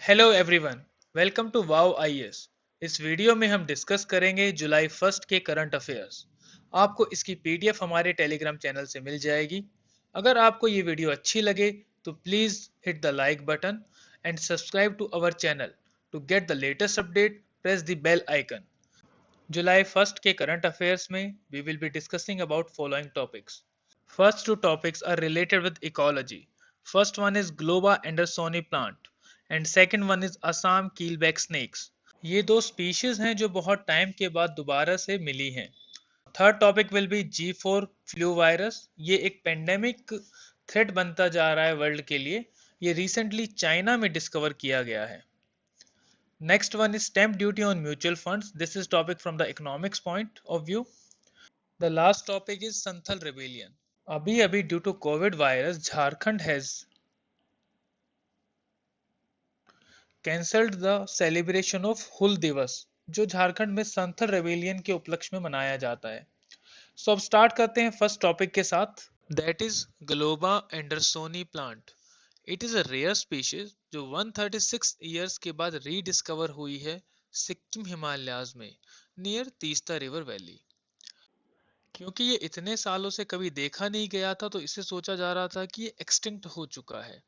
Hello everyone, welcome to wow IAS. इस video में हम डिस्कस करेंगे जुलाई 1 के करंट अफेयर्स। आपको इसकी पीडीएफ हमारे टेलीग्राम चैनल से मिल जाएगी। अगर आपको ये वीडियो अच्छी लगे तो please hit the like button and subscribe to our channel to get the latest update. Press the bell icon. जुलाई 1 के करंट अफेयर्स में we will be discussing about following topics. First two topics are related with ecology. First one is Globa andersoni plant and second one is Assam keelback snakes. ये दो species हैं जो बहुत time के बाद दोबारा से मिली हैं. Third topic will be G4 flu virus. ये एक पेंडेमिक थ्रेट बनता जा रहा है वर्ल्ड के लिए. ये रिसेंटली चाइना में डिस्कवर किया गया है. Next one is stamp duty on mutual funds. This is topic from the economics point of view. The last topic is Santhal rebellion. अभी अभी due to Covid virus Jharkhand has cancelled the celebration of Hul Diwas, जो झारखंड में Santhal rebellion के उपलक्ष्य में मनाया जाता है. सो अब स्टार्ट करते हैं फर्स्ट टॉपिक के साथ. That is Globba andersonii plant. It is a rare species जो 136 ईयर्स के बाद रीडिस्कवर हुई है सिक्किम हिमालयाज में नियर तीस्ता रिवर वैली. क्योंकि ये इतने सालों से कभी देखा नहीं गया था तो इसे सोचा जा रहा था कि ये एक्सटिंक्ट हो चुका है.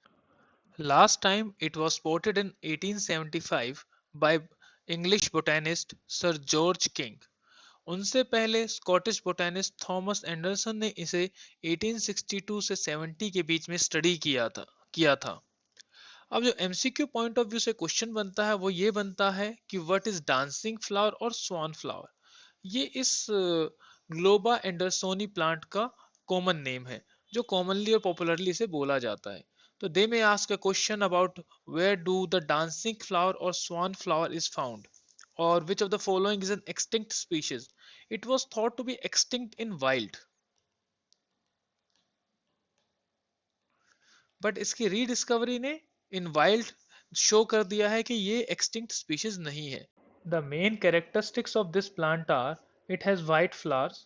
Last time it was spotted in 1875 by English botanist sir George king. उनसे पहले स्कॉटिश बोटेनिस्ट थॉमस एंडरसन ने इसे 1862 से 70 के बीच में स्टडी किया था. अब जो एमसीक्यू पॉइंट ऑफ व्यू से क्वेश्चन बनता है वो ये बनता है कि व्हाट इज डांसिंग फ्लावर और स्वान फ्लावर. ये इस ग्लोबा एंडरसोनी प्लांट का कॉमन नेम है जो कॉमनली और पॉपुलरली इसे बोला जाता है. तो they may ask a question about where do the dancing flower और स्वान फ्लावर इज फाउंड और which of the following is an extinct species. It was thought to be extinct in wild, but इसकी rediscovery ने इन wild show कर दिया है कि ये extinct species नहीं है. The main characteristics of this plant are it has white flowers,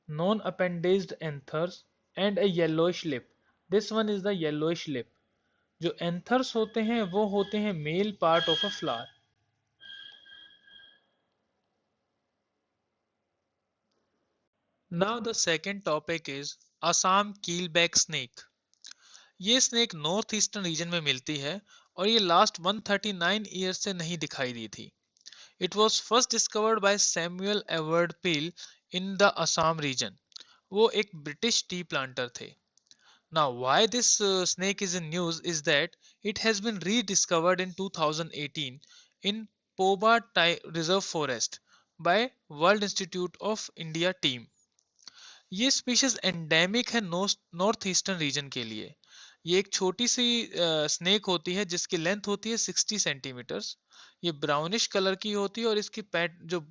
non-appendaged anthers and a yellowish lip. This one is the yellowish lip. जो anthers होते हैं वो होते हैं male part of a flower. Now the second topic is Assam keelback snake. ये snake north eastern region में मिलती है और ये लास्ट 139 ईयर्स से नहीं दिखाई दी थी. It was first discovered by Samuel Edward Peal in the Assam region. वो एक ब्रिटिश टी प्लांटर थे. Now why this snake is in news is that it has been rediscovered in 2018 in Poba Reserve Forest by World Institute of India team. ये species endemic है north eastern region के लिए. ये एक छोटी सी snake होती है जिसकी लेंथ होती है 60 सेंटीमीटर्स. ये ब्राउनिश कलर की होती है और इसकी जो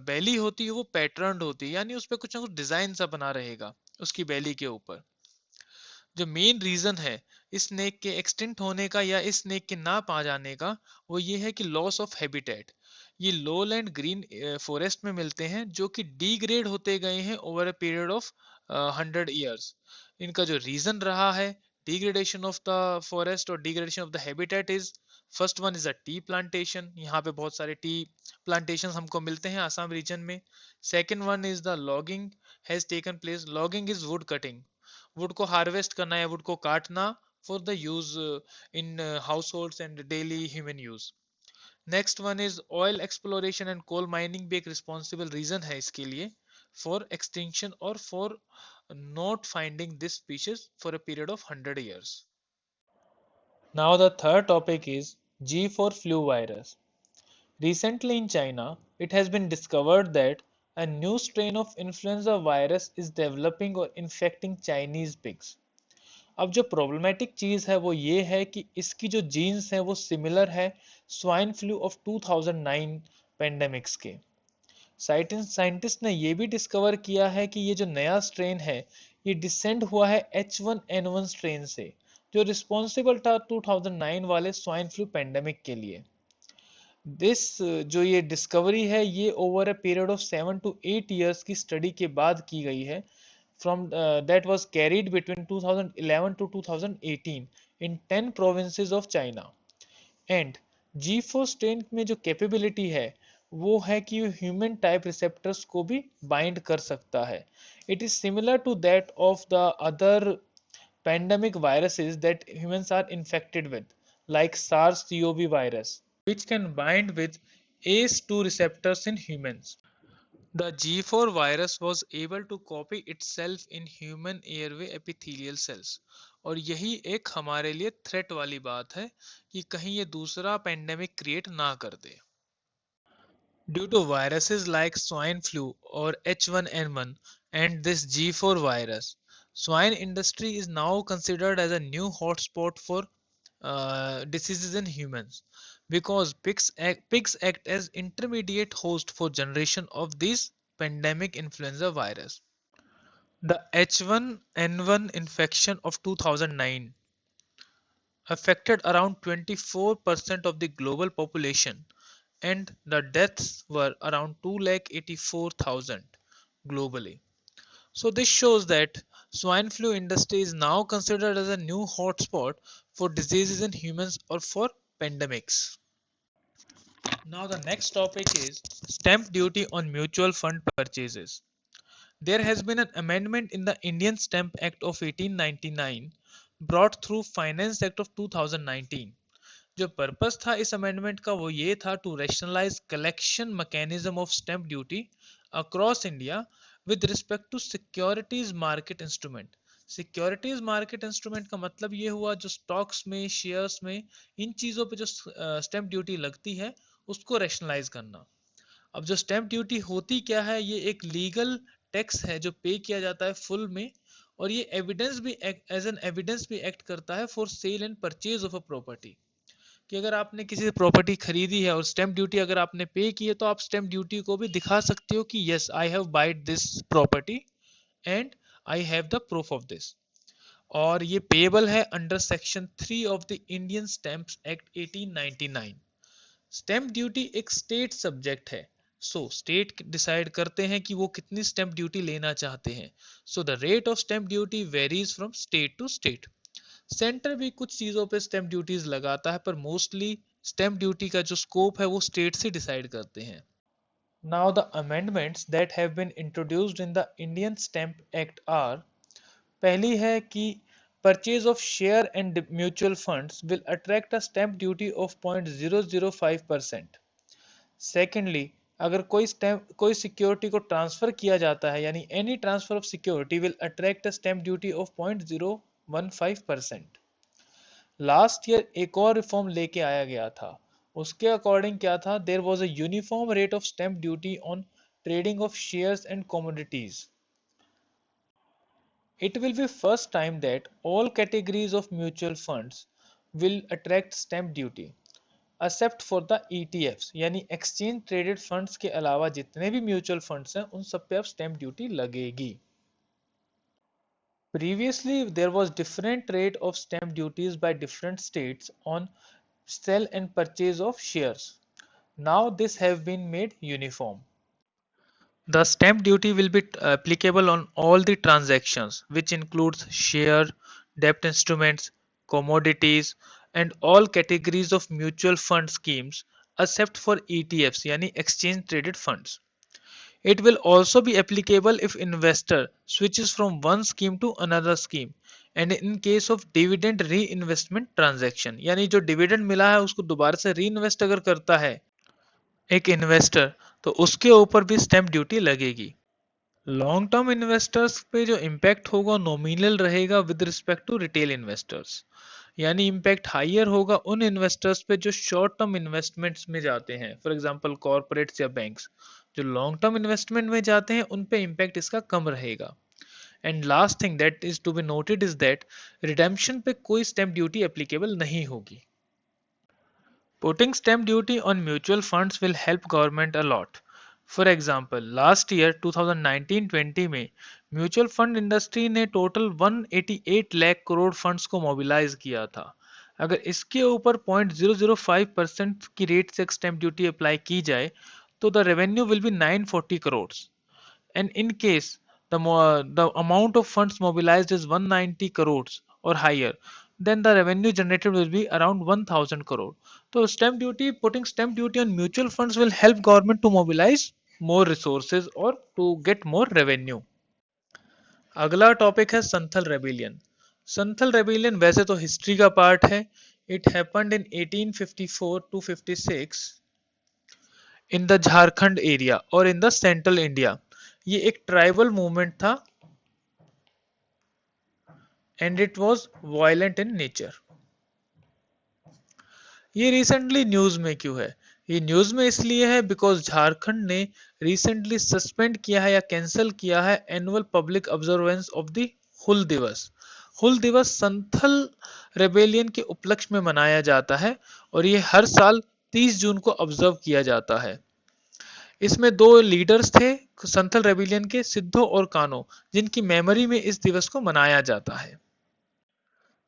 बेली होती है वो पैटर्न्ड होती है, यानी उस पर कुछ ना कुछ डिजाइन सा बना रहेगा उसकी बेली के ऊपर. जो मेन रीजन है इस स्नेक के एक्सटिंक्ट होने का या इस स्नेक के ना पा जाने का वो ये है कि लॉस ऑफ हैबिटेट. ये लोलैंड ग्रीन फॉरेस्ट में मिलते हैं जो कि डिग्रेड होते गए हैं over a period of 100 years. इनका जो रीजन रहा है डिग्रेडेशन ऑफ द फॉरेस्ट और degradation of the habitat is first one is a tea plantation. यहाँ पे बहुत सारे टी प्लांटेशन हमको मिलते हैं आसाम रीजन में. Second one is the logging has taken place. Logging is would cutting. Wood को हार्वेस्ट करना या वुड को काटना for the use in household and daily human use. Next one is oil exploration and coal mining भी एक responsible reason है इसके लिए फॉर एक्सटिंक्शन और for not finding this species for a period of 100 years. Now the third topic is G4 flu virus. Recently in China, it has been discovered that a new strain of influenza virus is developing or infecting Chinese pigs. अब जो problematic चीज़ है वो ये है कि इसकी जो jeans हैं वो सिमिलर है स्वाइन फ्लू ऑफ 2009 पेंडेमिक्स के. साइंटिस्ट ने ये भी डिस्कवर किया है कि ये जो नया स्ट्रेन है ये डिसेंड हुआ है H1N1 स्ट्रेन से जो रिस्पॉन्सिबल था 2009 वाले स्वाइन फ्लू पेंडेमिक के लिए. दिस जो ये डिस्कवरी है ये over a period of 7 to 8 years की स्टडी के बाद की गई है from that was carried between 2011 to 2018 in 10 provinces of China. And G four strain में जो कैपेबिलिटी है वो है कि ह्यूमन टाइप रिसेप्टर्स को भी बाइंड कर सकता है. It is similar to that of the other pandemic viruses that humans are infected with, like SARS-CoV virus, which can bind with ACE2 receptors in humans. The G4 virus was able to copy itself in human airway epithelial cells. और यही एक हमारे लिए threat वाली बात है कि कहीं ये दूसरा पेंडेमिक क्रिएट ना कर दे. Due to viruses like swine flu or H1N1 and this G4 virus, swine industry is now considered as a new hotspot for diseases in humans because pigs act as intermediate host for generation of these pandemic influenza virus. The H1N1 infection of 2009 affected around 24% of the global population and the deaths were around 284,000 globally. So this shows that swine flu industry is now considered as a new hotspot for diseases in humans or for pandemics. Now the next topic is stamp duty on mutual fund purchases. There has been an amendment in the Indian Stamp Act of 1899 brought through Finance Act of 2019. जो purpose था इस amendment का वो ये था to rationalise collection mechanism of stamp duty across India with respect to securities market instrument. Securities market instrument का मतलब ये हुआ जो स्टॉक्स में शेयर्स में इन चीज़ों पे जो स्टैंप ड्यूटी लगती है उसको रैशनलाइज करना. अब जो स्टैंप ड्यूटी होती क्या है, ये एक लीगल टैक्स है जो पे किया जाता है फुल में और ये एविडेंस भी एज एन एविडेंस भी एक्ट करता है for sale and purchase of a property. कि अगर आपने किसी से प्रॉपर्टी खरीदी है और स्टैंप ड्यूटी अगर आपने पे की है तो आप स्टैंप ड्यूटी को भी दिखा सकते हो कि yes I have wide this property and I have the proof of this. और ये पेएबल है under section 3 of the Indian stamps act 1899. Stamp duty एक स्टेट सब्जेक्ट है. सो स्टेट डिसाइड करते हैं कि वो कितनी स्टैंप ड्यूटी लेना चाहते हैं. So the rate of stamp duty varies from state to state. Centre भी कुछ चीजों पे स्टैंप ड्यूटीज लगाता है पर मोस्टली स्टैंप ड्यूटी का जो स्कोप है वो स्टेट से डिसाइड करते हैं. Now the amendments that have been introduced in the Indian stamp act are. पहली है कि purchase of share and mutual funds will attract a stamp duty of 0.005%. Secondly, अगर कोई सिक्योरिटी को ट्रांसफर किया जाता है यानी any transfer of security will attract a stamp duty of 0.015%. Last year एक और रिफॉर्म लेके आया गया था. उसके अकॉर्डिंग क्या था, there was a uniform rate of stamp duty on trading of shares and commodities. It will be first time that all categories of mutual funds will attract stamp duty except for the ETFs यानी exchange traded funds के अलावा जितने भी mutual funds हैं उन सब पे अब स्टैंप ड्यूटी लगेगी. Previously, there was different rate of stamp duties by different states on sell and purchase of shares. Now this have been made uniform. The stamp duty will be applicable on all the transactions, which includes share, debt instruments, commodities, and all categories of mutual fund schemes, except for ETFs, यानी exchange traded funds. It will also be applicable if investor switches from one scheme to another scheme and in case of dividend reinvestment transaction. यानी जो dividend मिला है उसको दोबारा से री invest अगर करता है एक इन्वेस्टर तो उसके ऊपर भी स्टैंप ड्यूटी लगेगी. लॉन्ग टर्म इन्वेस्टर्स पे जो इम्पैक्ट होगा नॉमिनल रहेगा with respect to retail investors. यानी इम्पैक्ट हाइयर होगा उन इन्वेस्टर्स पे जो शॉर्ट टर्म इन्वेस्टमेंट्स में जाते हैं, फॉर एग्जांपल कॉर्पोरेट्स या बैंक्स. जो लॉन्ग टर्म इन्वेस्टमेंट में जाते हैं उन पे इम्पैक्ट इसका कम रहेगा. And last thing that is to be noted is that redemption पे कोई स्टैंप ड्यूटी एप्लीकेबल नहीं होगी. Putting stamp duty on mutual funds will help government a lot. For example, last year 2019-20 में म्यूचुअल फंड इंडस्ट्री ने total 188 lakh crore funds को mobilise किया था. अगर इसके ऊपर 0.005% की रेट से स्टैंप ड्यूटी अप्लाई की जाए तो the revenue will be 940 crore. And in case the amount of funds mobilized is 190 crores or higher, then the revenue generated will be around 1000 crore. So putting stamp duty on mutual funds will help government to mobilize more resources or to get more revenue. अगला topic है Santhal rebellion. Santhal rebellion वैसे तो history का part है। It happened in 1854 to 56 in the Jharkhand area और in the central India. ये एक tribal movement था and it was violent in nature. ये रिसेंटली न्यूज में क्यों है? ये न्यूज में इसलिए है बिकॉज झारखंड ने रिसेंटली सस्पेंड किया है या कैंसिल किया है annual public observance of the Hul Diwas. Hul दिवस संथल रेबेलियन के उपलक्ष्य में मनाया जाता है और ये हर साल 30 जून को ऑब्जर्व किया जाता है। इसमें दो लीडर्स थे संथल रेबेलियन के, सिद्धो और कानो, जिनकी मेमोरी में इस दिवस को मनाया जाता है।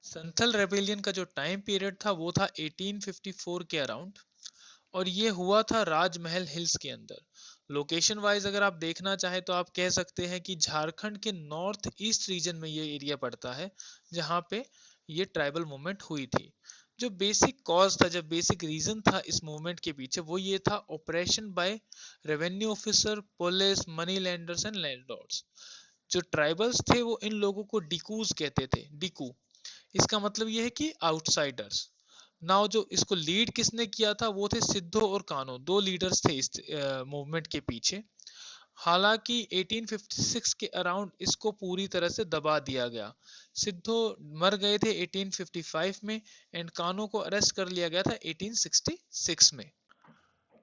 संथल रेबेलियन का जो टाइम पीरियड था वो था 1854 के अराउंड और ये हुआ था राजमहल हिल्स के अंदर। लोकेशन वाइज अगर आप देखना चाहे तो आप कह सकते हैं कि झारखंड के नॉर्थ ईस्ट रीजन में ये एरिया पड़ता है जहां पे ये ट्राइबल मूवमेंट हुई थी। जो बेसिक कॉज था, जो बेसिक रीजन था इस मूवमेंट के पीछे, वो ये था operation by revenue officer, police, money landers and landlords. जो ट्राइबल्स थे वो इन लोगों को डिकूज कहते थे। डिकू इसका मतलब ये है कि आउटसाइडर्स। नाउ जो इसको लीड किसने किया था वो थे सिद्धो और कान्हो, दो लीडर्स थे इस मूवमेंट के पीछे। हालांकि 1856 के अराउंड इसको पूरी तरह से दबा दिया गया। सिद्धो मर गए थे 1855 में एंड कान्हो को अरेस्ट कर लिया गया था 1866 में।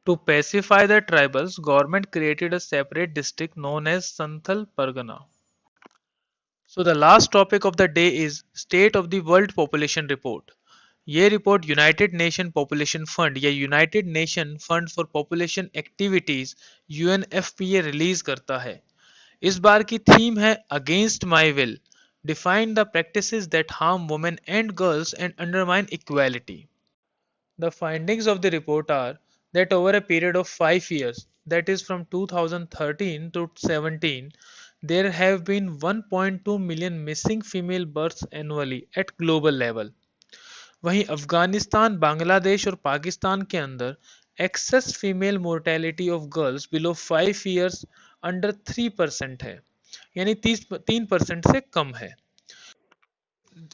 To pacify the tribals, government created a separate district known as Santhal Pargana. So the last topic of the day is State of the World Population Report. ये report United Nation Population Fund या United Nation Fund for Population Activities UNFPA release करता है। इस बार की theme है against my will, define the practices that harm women and girls and undermine equality. The findings of the report are that over a period of 5 years, that is from 2013 to 17, there have been 1.2 million missing female births annually at global level. वहीं अफगानिस्तान, बांग्लादेश और पाकिस्तान के अंदर excess female mortality of girls below 5 years under 3% है, यानी 3% से कम है।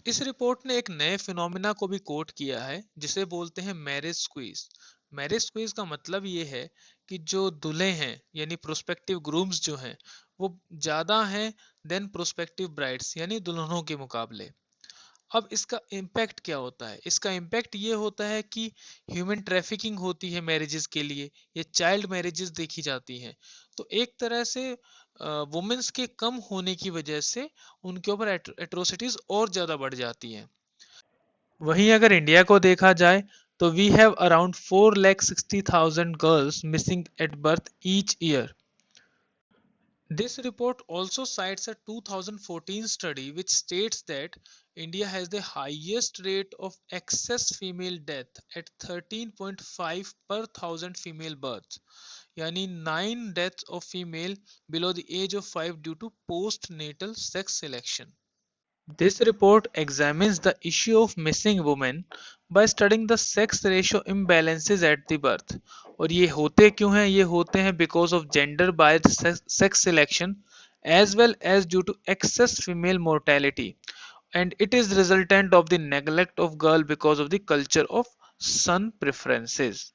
इस report ने एक नए फिनोमिना को भी कोट किया है जिसे बोलते हैं मैरिज स्क्वीज। मैरिज स्क्वीज का मतलब ये है कि जो दूल्हे हैं यानी प्रोस्पेक्टिव ग्रूम्स जो हैं वो ज्यादा हैं देन प्रोस्पेक्टिव ब्राइड्स यानी दुल्हनों के मुकाबले। अब इसका इम्पैक्ट क्या होता है? इसका इम्पैक्ट ये होता है कि ह्यूमन ट्रैफिकिंग होती है मैरिजेस के लिए, ये चाइल्ड मैरिजेस देखी जाती हैं। तो एक तरह से वुमेन्स के कम होने की वजह से उनके ऊपर एट्रोसिटीज और ज्यादा बढ़ जाती हैं। वहीं अगर इंडिया को देखा जाए तो we have around 4,60,000 girls missing at birth each year. This report also cites a 2014 study which states that India has the highest rate of excess female death at 13.5 per thousand female births, yani 9 deaths of female below the age of 5 due to postnatal sex selection. This report examines the issue of missing women by studying the sex ratio imbalances at the birth. और ये होते क्यों हैं? ये होते हैं because of gender biased sex selection as well as due to excess female mortality, and it is resultant of the neglect of girl because of the culture of son preferences.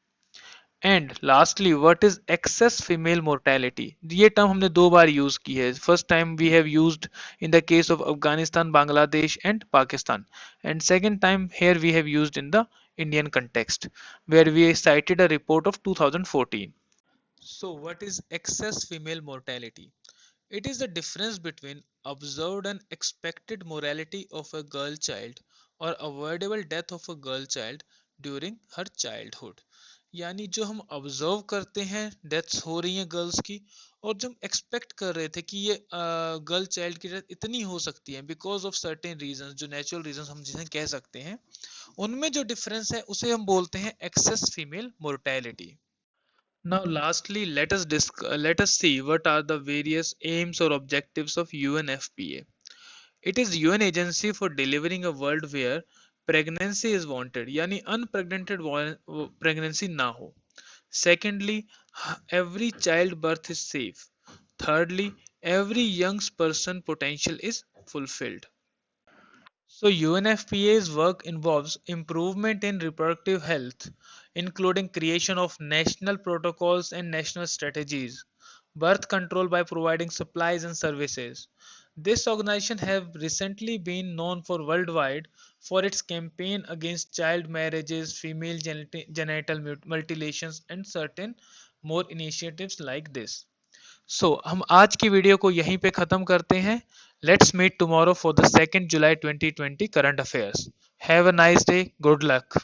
And lastly what is excess female mortality? ये term हमने दो बार use की है। First time we have used in the case of Afghanistan, Bangladesh and Pakistan, and second time here we have used in the Indian context where we cited a report of 2014. So what is excess female mortality? It is the difference between observed and expected mortality of a girl child or avoidable death of a girl child during her childhood. यानी जो हम observe करते हैं deaths हो रही हैं girls की, और जो हम एक्सपेक्ट कर रहे थे कि ये गर्ल चाइल्ड की डेथ इतनी हो सकती है बिकॉज ऑफ सर्टेन रीजंस, जो नेचुरल रीजंस हम जिसे कह सकते हैं, उनमें जो डिफरेंस है उसे हम बोलते हैं excess female mortality. Now lastly, let us see what are the various aims or objectives of UNFPA. It is UN agency for delivering a world where pregnancy is wanted यानी अनप्रेग्नेंटेड प्रेगनेंसी ना हो। Secondly, every child birth is safe. Thirdly, every young person potential is fulfilled. So UNFPA's work involves improvement in reproductive health, including creation of national protocols and national strategies, birth control by providing supplies and services. This organization have recently been known for worldwide for its campaign against child marriages, female genital mutilations, and certain more initiatives like this. सो हम आज की video को यहीं पे ख़त्म करते हैं। Let's meet tomorrow for the 2 July 2020 current affairs. Have a nice day, good luck.